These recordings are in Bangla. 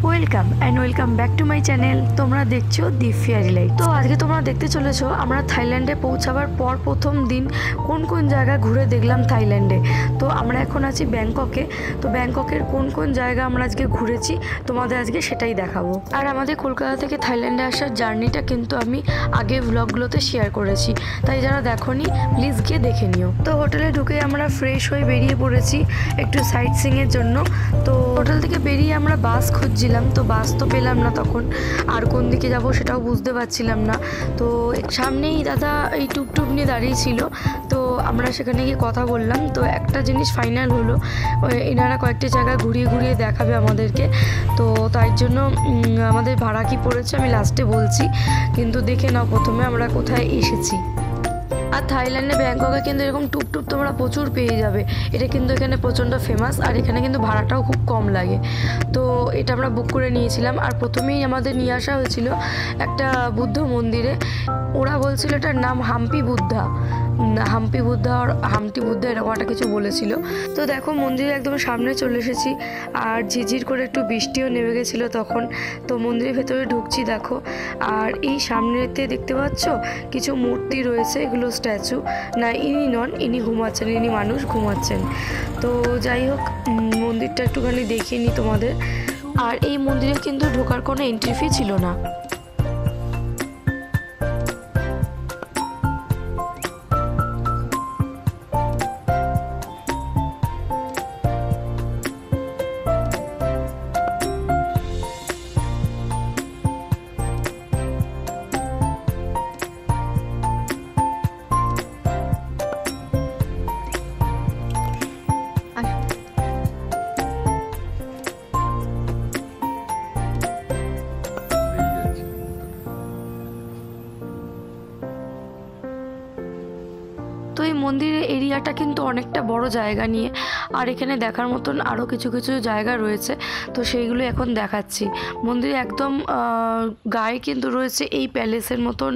Welcome and welcome back to my channel. তোমরা দেখছো দি ফেয়ারি লাইট। তো আজকে তোমরা দেখতে চলেছো আমরা থাইল্যান্ডে পৌঁছাবার পর প্রথম দিন কোন কোন জায়গা ঘুরে দেখলাম থাইল্যান্ডে। তো আমরা এখন আছি ব্যাংককে। তো ব্যাংককের কোন কোন জায়গা আমরা আজকে ঘুরেছি তোমাদের আজকে সেটাই দেখাবো। আর আমাদের কলকাতা থেকে থাইল্যান্ডে আসার জার্নিটা কিন্তু আমি আগে ব্লগগুলোতে শেয়ার করেছি, তাই যারা দেখোনি প্লিজ গিয়ে দেখে নিও। তো হোটেলে ঢুকে আমরা ফ্রেশ হয়ে বেরিয়ে পড়েছি একটু সাইট সিইংয়ের জন্য। তো হোটেল থেকে বেরিয়ে আমরা বাস খুঁজছিলাম, তো বাস তো পেলাম না তখন, আর কোন দিকে যাব সেটাও বুঝতে পারছিলাম না। তো সামনেই দাদা এই টুকটুক নিয়ে দাঁড়িয়ে ছিল, তো আমরা সেখানে গিয়ে কথা বললাম। তো একটা জিনিস ফাইনাল হলো, এনারা কয়েকটি জায়গা ঘুরিয়ে ঘুরিয়ে দেখাবে আমাদেরকে। তো তাই জন্য আমাদের ভাড়া কি পড়েছে আমি লাস্টে বলছি, কিন্তু দেখে নাও প্রথমে আমরা কোথায় এসেছি। আর থাইল্যান্ডে ব্যাংককে কিন্তু এরকম টুকটুক তোমরা প্রচুর পেয়ে যাবে, এটা কিন্তু এখানে প্রচণ্ড ফেমাস, আর এখানে কিন্তু ভাড়াটাও খুব কম লাগে। তো এটা আমরা বুক করে নিয়েছিলাম। আর প্রথমেই আমাদের নিয়ে আসা হয়েছিল একটা বুদ্ধ মন্দিরে। ওরা বলছিল এটার নাম হাম্পি বুদ্ধা, হাম্পি বুদ্ধা আর হামটি বুদ্ধা এরকম একটা কিছু বলেছিল। তো দেখো মন্দিরে একদম সামনে চলে এসেছি, আর ঝিঝির করে একটু বৃষ্টিও নেমে গেছিলো তখন। তো মন্দিরের ভেতরে ঢুকছি দেখো, আর এই সামনেতে দেখতে পাচ্ছ কিছু মূর্তি রয়েছে, এগুলো স্ট্যাচু না, ইনি নন, ইনি ঘুমাচ্ছেন, ইনি মানুষ ঘুমাচ্ছেন। তো যাই হোক মন্দিরটা একটুখানি দেখিয়ে নিই তোমাদের। আর এই মন্দিরে কিন্তু ঢোকার কোনো এন্ট্রি ফি ছিল না। তো এই মন্দিরের এরিয়াটা কিন্তু অনেকটা বড় জায়গা নিয়ে, আর এখানে দেখার মতন আরও কিছু কিছু জায়গা রয়েছে, তো সেইগুলো এখন দেখাচ্ছি। মন্দিরে একদম গায়ে কিন্তু রয়েছে এই প্যালেসের মতন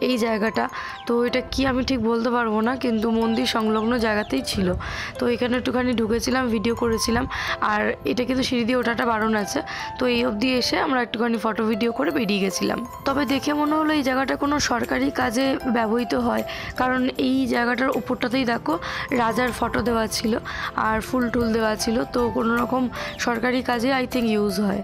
এই জায়গাটা। তো এটা কি আমি ঠিক বলতে পারবো না, কিন্তু মন্দির সংলগ্ন জায়গাতেই ছিল। তো এখানে একটুখানি ঢুকেছিলাম, ভিডিও করেছিলাম। আর এটা কিন্তু সিঁড়ি দিয়ে ওঠাটা বারণ আছে, তো এই অবধি এসে আমরা একটুখানি ফটো ভিডিও করে বেরিয়ে গেছিলাম। তবে দেখে মনে হলো এই জায়গাটা কোনো সরকারি কাজে ব্যবহৃত হয়, কারণ এই জায়গাটার উপরটাতেই দেখো রাজার ফটো দেওয়া ছিল আর ফুল টুল দেওয়া ছিল, তো কোনো রকম সরকারি কাজে আই থিঙ্ক ইউজ হয়।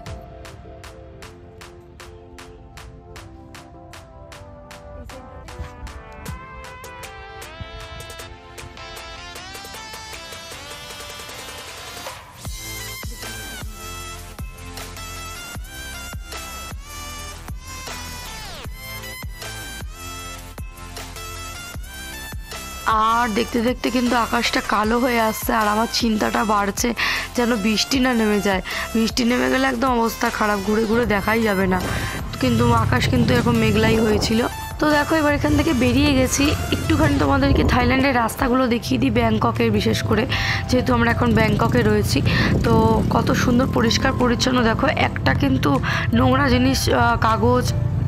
আর দেখতে দেখতে কিন্তু আকাশটা কালো হয়ে আসছে, আর আমার চিন্তাটা বাড়ছে যেন বৃষ্টি না নেমে যায়। বৃষ্টি নেমে গেলে একদম অবস্থা খারাপ, ঘুরে ঘুরে দেখাই যাবে না। কিন্তু আকাশ কিন্তু এরকম মেঘলাই হয়েছিল। তো দেখো এবার এখান থেকে বেরিয়ে গেছি, একটুখানি তোমাদেরকে থাইল্যান্ডের রাস্তাগুলো দেখিয়ে দিই, ব্যাংককের বিশেষ করে, যেহেতু আমরা এখন ব্যাংককে রয়েছি। তো কত সুন্দর পরিষ্কার পরিচ্ছন্ন, দেখো একটা কিন্তু নোংরা জিনিস, কাগজ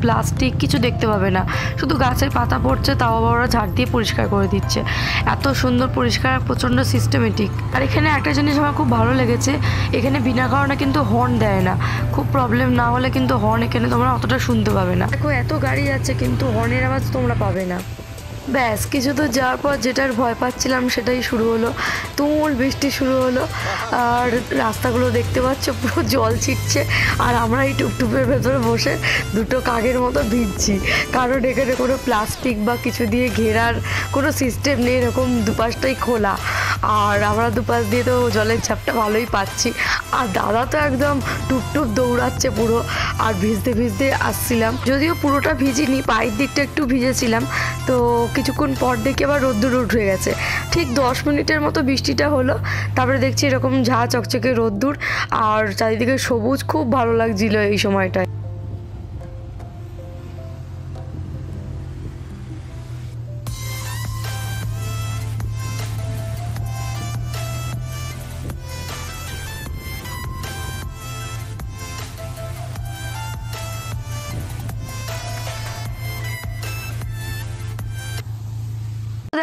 প্লাস্টিক কিছু দেখতে পাবে না, শুধু গাছের পাতা পড়ছে, তাও আবার ওরা ঝাড় দিয়ে পরিষ্কার করে দিচ্ছে। এত সুন্দর পরিষ্কার, প্রচণ্ড সিস্টেমেটিক। আর এখানে একটা জিনিস আমার খুব ভালো লেগেছে, এখানে বিনা কারণে কিন্তু হর্ন দেয় না। খুব প্রবলেম না হলে কিন্তু হর্ন এখানে তোমরা অতটা শুনতে পাবে না। দেখো এত গাড়ি যাচ্ছে কিন্তু হর্নের আওয়াজ তোমরা পাবে না। ব্যাস কিছু তো যাওয়ার পর যেটার ভয় পাচ্ছিলাম সেটাই শুরু হলো, তুমুল বৃষ্টি শুরু হলো। আর রাস্তাগুলো দেখতে পাচ্ছ পুরো জল ছিটছে, আর আমরা এই টুকটুকের ভেতরে বসে দুটো কাকের মতো ভিজছি, কারণ এখানে কোনো প্লাস্টিক বা কিছু দিয়ে ঘেরার কোনো সিস্টেম নেই, এরকম দুপাশটাই খোলা। আর আমরা দুপাশ দিয়ে তো জলের ঝাপটা ভালোই পাচ্ছি, আর দাদা তো একদম টুকটুক দৌড়াচ্ছে পুরো, আর ভিজতে ভিজতে আসছিলাম। যদিও পুরোটা ভিজিনি, পায়ের দিকটা একটু ভিজেছিলাম। তো কিছুক্ষণ পর দেখে আবার রোদ্দুর উঠে গেছে, ঠিক 10 মিনিটের মতো বৃষ্টিটা হলো, তারপরে দেখছি এরকম ঝা চকচকে রোদ্দুর, আর চারিদিকে সবুজ, খুব ভালো লাগছিল এই সময়টায়।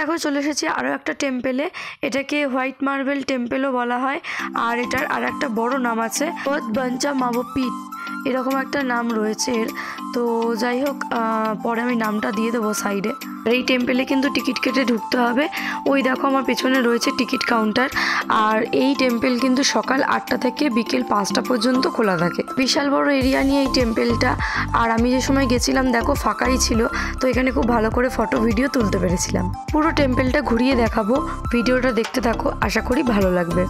দেখো চলে এসেছি আরও একটা টেম্পেলে, এটাকে হোয়াইট মার্বেল টেম্পেলও বলা হয়, আর এটার আর একটা বড় নাম আছে পদ বাঞ্চা মাবপীঠ। এরকম একটা নাম রয়েছে এর। তো যাই হোক, পরে আমি নামটা দিয়ে দেবো সাইডে। এই টেম্পেলে কিন্তু টিকিট কেটে ঢুকতে হবে। ওই দেখো আমার পেছনে রয়েছে টিকিট কাউন্টার। আর এই টেম্পেল কিন্তু সকাল 8টা থেকে বিকেল 5টা পর্যন্ত খোলা থাকে। বিশাল বড় এরিয়া নিয়ে এই টেম্পেলটা। আর আমি যে সময় গেছিলাম দেখো ফাঁকাই ছিল, তো এখানে খুব ভালো করে ফটো ভিডিও তুলতে পেরেছিলাম। পুরো টেম্পেলটা ঘুরিয়ে দেখাবো, ভিডিওটা দেখতে থাকো, আশা করি ভালো লাগবে।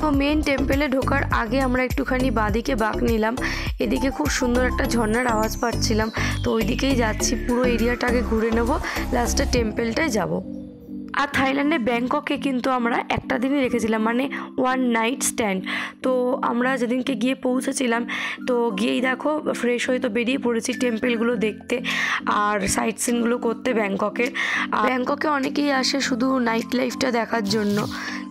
তো মেন টেম্পেলে ঢোকার আগে আমরা একটুখানি বাঁদিকে বাঁক নিলাম। এদিকে খুব সুন্দর একটা ঝর্ণার আওয়াজ পাচ্ছিলাম, তো ওই দিকেই যাচ্ছি। পুরো এরিয়াটাকে ঘুরে নেব, লাস্টে টেম্পেলটায় যাব। আর থাইল্যান্ডে ব্যাংককে কিন্তু আমরা একটা দিনই রেখেছিলাম, মানে 1 নাইট স্ট্যান্ড। তো আমরা যেদিনকে গিয়ে পৌঁছেছিলাম, তো গিয়েই দেখো ফ্রেশ হয়ে তো বেরিয়ে পড়েছি টেম্পেলগুলো দেখতে আর সাইট সিনগুলো করতে ব্যাংককের। ব্যাংককে অনেকেই আসে শুধু নাইট লাইফটা দেখার জন্য,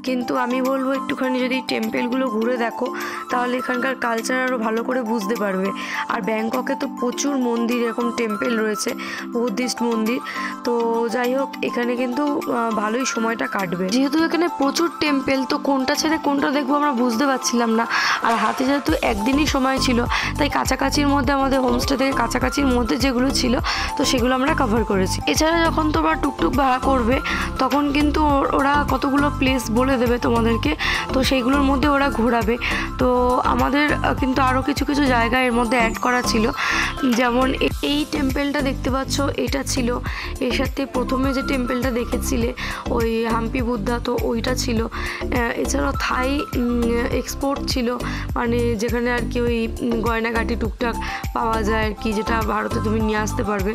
কিন্তু আমি বলবো একটুখানি যদি টেম্পেলগুলো ঘুরে দেখো তাহলে এখানকার কালচার আরও ভালো করে বুঝতে পারবে। আর ব্যাংককে তো প্রচুর মন্দির, এরকম টেম্পেল রয়েছে, বুদ্ধিস্ট মন্দির। তো যাই হোক, এখানে কিন্তু ভালোই সময়টা কাটবে। যেহেতু এখানে প্রচুর টেম্পেল, তো কোনটা ছেড়ে কোনটা দেখবো আমরা বুঝতে পারছিলাম না। আর হাতে যেহেতু একদিনই সময় ছিল, তাই কাছাকাছির মধ্যে আমাদের হোমস্টে থেকে কাছাকাছির মধ্যে যেগুলো ছিল তো সেগুলো আমরা কভার করেছি। এছাড়া যখন তোমরা টুকটুক ভাড়া করবে তখন কিন্তু ওরা কতগুলো প্লেস বলে দেবে তোমাদেরকে, তো সেইগুলোর মধ্যে ওরা ঘোরাবে। তো আমাদের কিন্তু আরও কিছু কিছু জায়গা এর মধ্যে অ্যাড করা ছিল, যেমন এই টেম্পেলটা দেখতে পাচ্ছ, এটা ছিল। এর সাথে প্রথমে যে টেম্পেলটা দেখেছিলে ওই হাম্পি বুদ্ধা, তো ওইটা ছিল। এছাড়াও থাই এক্সপোর্ট ছিল, মানে যেখানে আর কি ওই গয়নাগাটি টুকটাক পাওয়া যায় আর কি, যেটা ভারতে তুমি নিয়ে আসতে পারবে,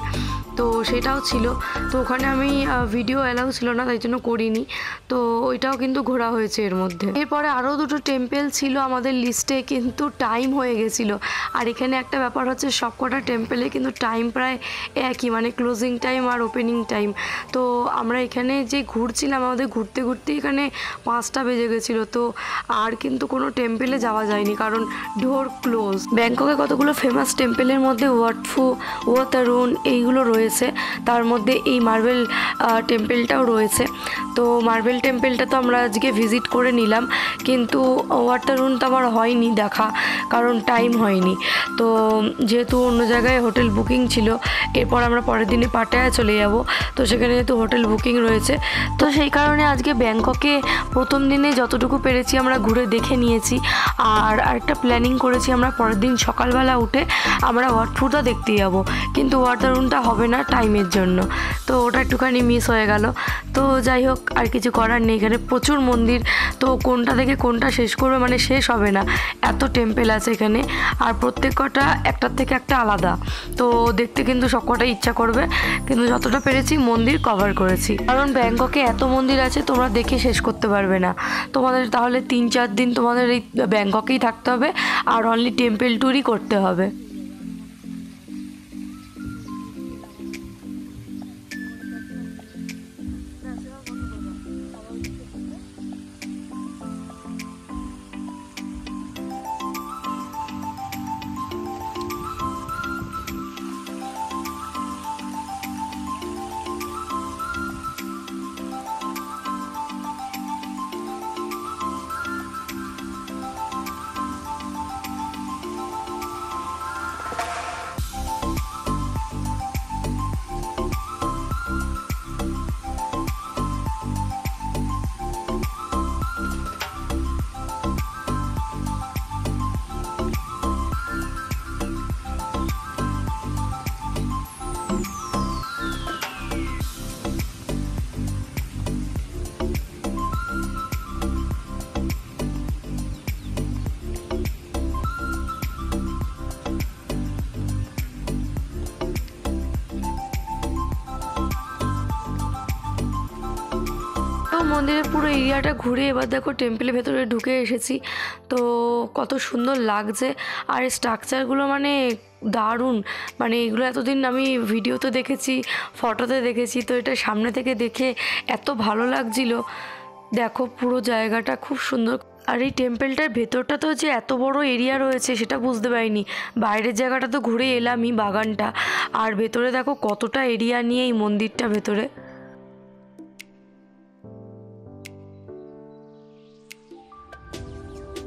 তো সেটাও ছিল। তো ওখানে আমি ভিডিও অ্যালাউ ছিল না, তাই জন্য করিনি। তো ওইটাও কিন্তু ঘোরা হয়েছে এর মধ্যে। এরপরে আরও দুটো টেম্পেল ছিল আমাদের লিস্টে, কিন্তু টাইম হয়ে গেছিলো। আর এখানে একটা ব্যাপার হচ্ছে, সবকটা টেম্পেলে কিন্তু টাইম প্রায় একই, মানে ক্লোজিং টাইম আর ওপেনিং টাইম। তো আমরা এখানে যে ঘুরছিলাম, আমাদের ঘুরতে ঘুরতে এখানে 5টা বেজে গেছিলো। তো আর কিন্তু কোনো টেম্পেলে যাওয়া যায়নি, কারণ ডোর ক্লোজ। ব্যাংককে কতগুলো ফেমাস টেম্পেলের মধ্যে ওয়াট ফু, ওয়াতারুন এইগুলো রয়েছে, তার মধ্যে এই মার্বেল টেম্পেলটাও রয়েছে। তো মার্বেল টেম্পেলটা তো আমরা আজকে ভিজিট করে নিলাম, কিন্তু ওয়াটারুন তো আমার হয়নি দেখা, কারণ টাইম হয়নি। তো যেহেতু অন্য জায়গায় হোটেল বুকিং ছিল, এরপর আমরা পরের দিনে পাটায়া চলে যাব, তো সেখানে যেহেতু হোটেল বুকিং রয়েছে, তো সেই কারণে আজকে ব্যাংককে প্রথম দিনে যতটুকু পেরেছি আমরা ঘুরে দেখে নিয়েছি। আর আরেকটা প্ল্যানিং করেছি, আমরা পরের দিন সকালবেলা উঠে আমরা ওয়াটফুটা দেখতে যাব, কিন্তু ওয়াটারুনটা হবে না টাইমের জন্য, তো ওটা একটুখানি মিস হয়ে গেল। তো যাই হোক, আর কিছু করার নেই, এখানে প্রচুর মন্দির, তো কোনটা থেকে কোনটা শেষ করবে মানে শেষ হবে না, এত টেম্পেল আছে এখানে। আর প্রত্যেক কটা একটার থেকে একটা আলাদা, তো দেখতে কিন্তু সবকটাই ইচ্ছা করবে, কিন্তু যতটা পেরেছি মন্দির কভার করেছি। কারণ ব্যাংককে এত মন্দির আছে, তোমরা দেখে শেষ করতে পারবে না। তোমাদের তাহলে 3-4 দিন তোমাদের এই ব্যাংককেই থাকতে হবে, আর অনলি টেম্পেল ট্যুরই করতে হবে। মন্দিরের পুরো এরিয়াটা ঘুরে এবার দেখো টেম্পলের ভেতরে ঢুকে এসেছি। তো কত সুন্দর লাগছে, আর স্ট্রাকচারগুলো মানে দারুণ, মানে এগুলো এতদিন আমি ভিডিওতে দেখেছি, ফটোতে দেখেছি, তো এটা সামনে থেকে দেখে এত ভালো লাগছিল। দেখো পুরো জায়গাটা খুব সুন্দর। আর এই টেম্পলটার ভেতরটা তো যে এত বড় এরিয়া রয়েছে সেটা বুঝতে পারিনি। বাইরের জায়গাটা তো ঘুরে এলামই, বাগানটা, আর ভেতরে দেখো কতটা এরিয়া নিয়ে এই মন্দিরটা ভেতরে।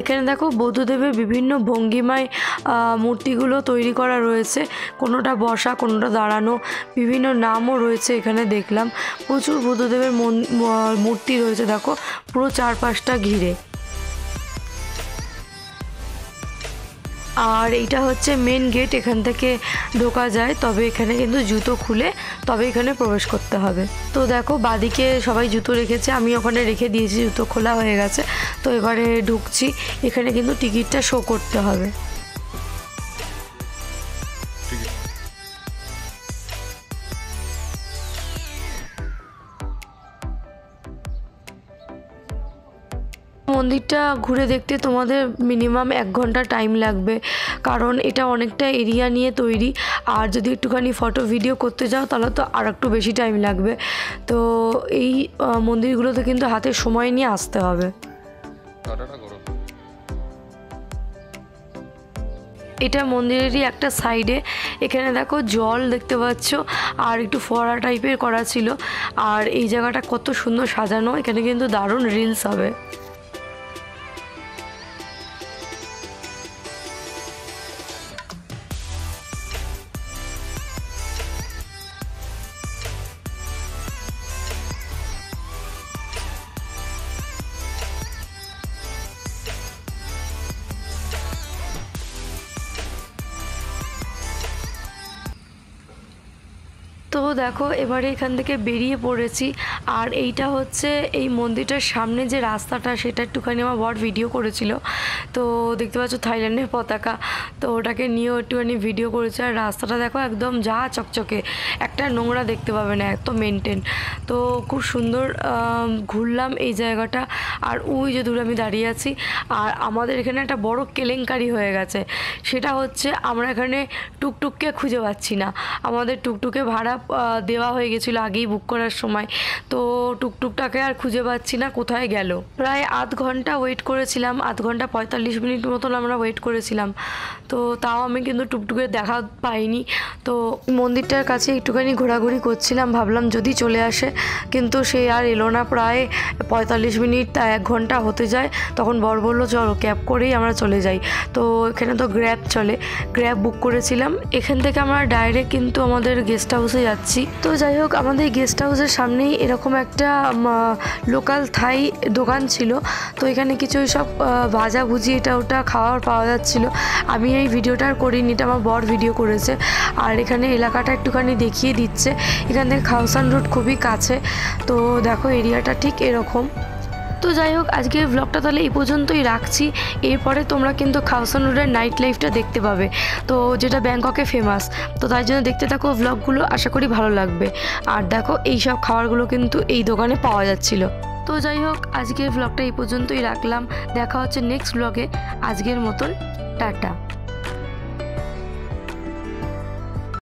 এখানে দেখো বৌদ্ধদেবের বিভিন্ন ভঙ্গিমায় মূর্তিগুলো তৈরি করা রয়েছে, কোনোটা বসা, কোনোটা দাঁড়ানো, বিভিন্ন নামও রয়েছে এখানে দেখলাম। প্রচুর বুদ্ধদেবের মূর্তি রয়েছে দেখো, পুরো চারপাশটা ঘিরে। আর এইটা হচ্ছে মেন গেট, এখান থেকে ঢোকা যায়, তবে এখানে কিন্তু জুতো খুলে তবে এখানে প্রবেশ করতে হবে। তো দেখো বাদিকে সবাই জুতো রেখেছে, আমি ওখানে রেখে দিয়েছি, জুতো খোলা হয়ে গেছে। তো এবারে ঢুকছি, এখানে কিন্তু টিকিটটা শো করতে হবে। মন্দিরটা ঘুরে দেখতে তোমাদের মিনিমাম 1 ঘন্টা টাইম লাগবে, কারণ এটা অনেকটা এরিয়া নিয়ে তৈরি। আর যদি একটুখানি ফটো ভিডিও করতে যাও তাহলে তো আর একটু বেশি টাইম লাগবে। তো এই মন্দিরগুলোতে কিন্তু হাতে সময় নিয়ে আসতে হবে। এটা মন্দিরেরই একটা সাইডে, এখানে দেখো জল দেখতে পাচ্ছ, আর একটু ফোয়ারা টাইপের করা ছিল। আর এই জায়গাটা কত সুন্দর সাজানো, এখানে কিন্তু দারুণ রিলস হবে। তো দেখো এবারে এখান থেকে বেরিয়ে পড়েছি। আর এইটা হচ্ছে এই মন্দিরটার সামনে যে রাস্তাটা, সেটা একটুখানি আমার বর ভিডিও করেছিল। তো দেখতে পাচ্ছ থাইল্যান্ডের পতাকা, তো ওটাকে নিয়েও একটুখানি ভিডিও করেছে। আর রাস্তাটা দেখো একদম যা চকচকে, একটা নোংরা দেখতে পাবে না, এত মেনটেন। তো খুব সুন্দর ঘুরলাম এই জায়গাটা। আর ওই যে দূরে আমি দাঁড়িয়ে আছি। আর আমাদের এখানে একটা বড় কেলেঙ্কারি হয়ে গেছে, সেটা হচ্ছে আমরা এখানে টুকটুককে খুঁজে পাচ্ছি না। আমাদের টুকটুকে ভাড়া দেওয়া হয়ে গেছিলো আগেই বুক করার সময়, তো টুকটুকটাকে আর খুঁজে পাচ্ছি না, কোথায় গেল। প্রায় আধ ঘন্টা ওয়েট করেছিলাম, আধ ঘন্টা 45 মিনিট মতন আমরা ওয়েট করেছিলাম। তো তাও আমি কিন্তু টুকটুকের দেখা পাইনি। তো মন্দিরটার কাছে একটুখানি ঘোরাঘুরি করছিলাম, ভাবলাম যদি চলে আসে, কিন্তু সে আর এলো না। প্রায় 45 মিনিট 1 ঘন্টা হতে যায়, তখন বর বললো চলো ক্যাব করেই আমরা চলে যাই। তো এখানে তো গ্র্যাব চলে, গ্র্যাব বুক করেছিলাম। এখান থেকে আমরা ডাইরেক্ট কিন্তু আমাদের গেস্ট হাউসে যাচ্ছি। তো যাই হোক, আমাদের গেস্ট হাউসের সামনেই এরকম একটা লোকাল থাই দোকান ছিল। তো এখানে কিছু সব ভাজা ভুজি এটা ওটা খাওয়ার পাওয়া যাচ্ছিলো। আমি এই ভিডিওটা আর করিনি, এটা আমার বর ভিডিও করেছে। আর এখানে এলাকাটা একটুখানি দেখিয়ে দিচ্ছে, এখান থেকে খাওসান রোড খুবই কাছে। তো দেখো এরিয়াটা ঠিক এরকম। তো যাই হোক, আজকের ব্লগটা তাহলে এই পর্যন্তই রাখছি। এরপরে তোমরা কিন্তু খাওসান রোডের নাইট লাইফটা দেখতে পাবে, তো যেটা ব্যাংককে ফেমাস। তো তাই জন্য দেখতে থাকো ব্লগগুলো, আশা করি ভালো লাগবে। আর দেখো এই সব খাবারগুলো কিন্তু এই দোকানে পাওয়া যাচ্ছিল। তো যাই হোক, আজকের ব্লগটা এই পর্যন্তই রাখলাম। দেখা হচ্ছে নেক্সট ব্লগে। আজকের মতন টাটা।